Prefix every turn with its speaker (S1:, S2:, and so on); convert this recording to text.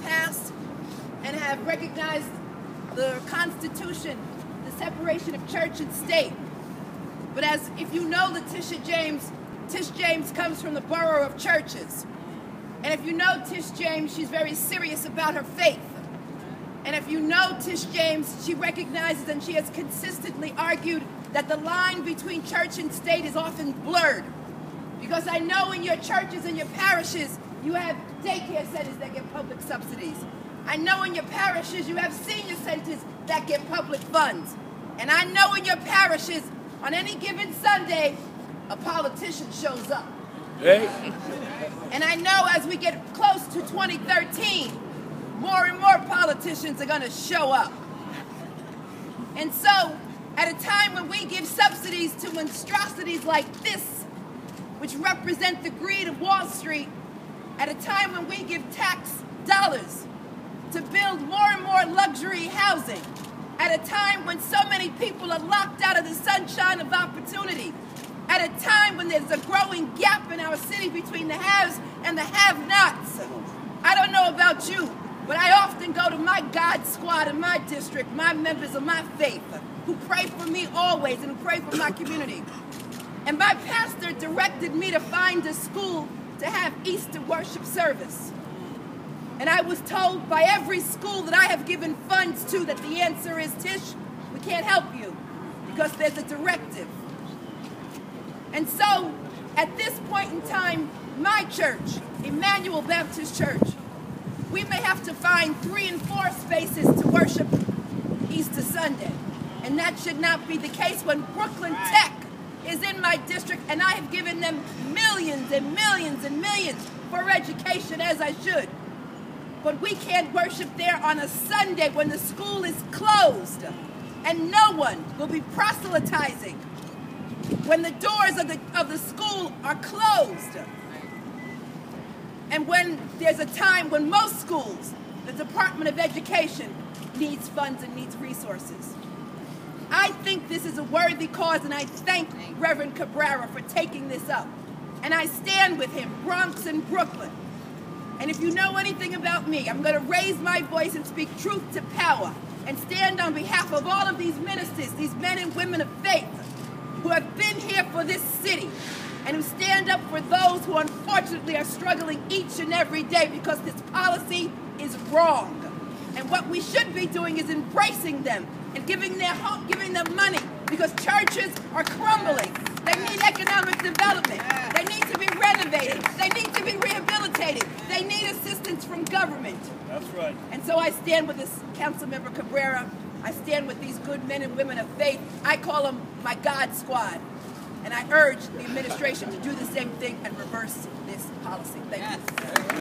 S1: passed and have recognized the Constitution, the separation of church and state. But as if you know the Tish James comes from the borough of churches. And if you know Tish James, she's very serious about her faith. And if you know Tish James, she recognizes and she has consistently argued that the line between church and state is often blurred. Because I know in your churches and your parishes, you have daycare centers that get public subsidies. I know in your parishes, you have senior centers that get public funds. And I know in your parishes, on any given Sunday, a politician shows up.
S2: Hey.
S1: And I know as we get close to 2013, more and more politicians are going to show up. And so, at a time when we give subsidies to monstrosities like this, which represent the greed of Wall Street, at a time when we give tax dollars to build more and more luxury housing, at a time when so many people are locked out of the sunshine of opportunity, at a time when there's a growing gap in our city between the haves and the have-nots. I don't know about you, but I often go to my God squad in my district, my members of my faith, who pray for me always and who pray for my community. And my pastor directed me to find a school to have Easter worship service. And I was told by every school that I have given funds to that the answer is, Tish, we can't help you because there's a directive. And so, at this point in time, my church, Emmanuel Baptist Church, we may have to find 3 and 4 spaces to worship Easter Sunday. And that should not be the case when Brooklyn Tech is in my district and I have given them millions and millions and millions for education, as I should. But we can't worship there on a Sunday when the school is closed and no one will be proselytizing when the doors of the school are closed. And when there's a time when most schools, the Department of Education needs funds and needs resources. I think this is a worthy cause, and I thank Reverend Cabrera for taking this up. And I stand with him, Bronx and Brooklyn. And if you know anything about me, I'm going to raise my voice and speak truth to power and stand on behalf of all of these ministers, these men and women of faith who have been here for this city and who stand up for those who unfortunately are struggling each and every day because this policy is wrong. And what we should be doing is embracing them and giving them hope, giving them money, because churches are crumbling. They need economic development. They need to be renovated. They need to be rehabilitated. They need assistance from government.
S2: That's right.
S1: And so I stand with this Councilmember Cabrera. I stand with these good men and women of faith. I call them my God squad. And I urge the administration to do the same thing and reverse this policy. Thank you.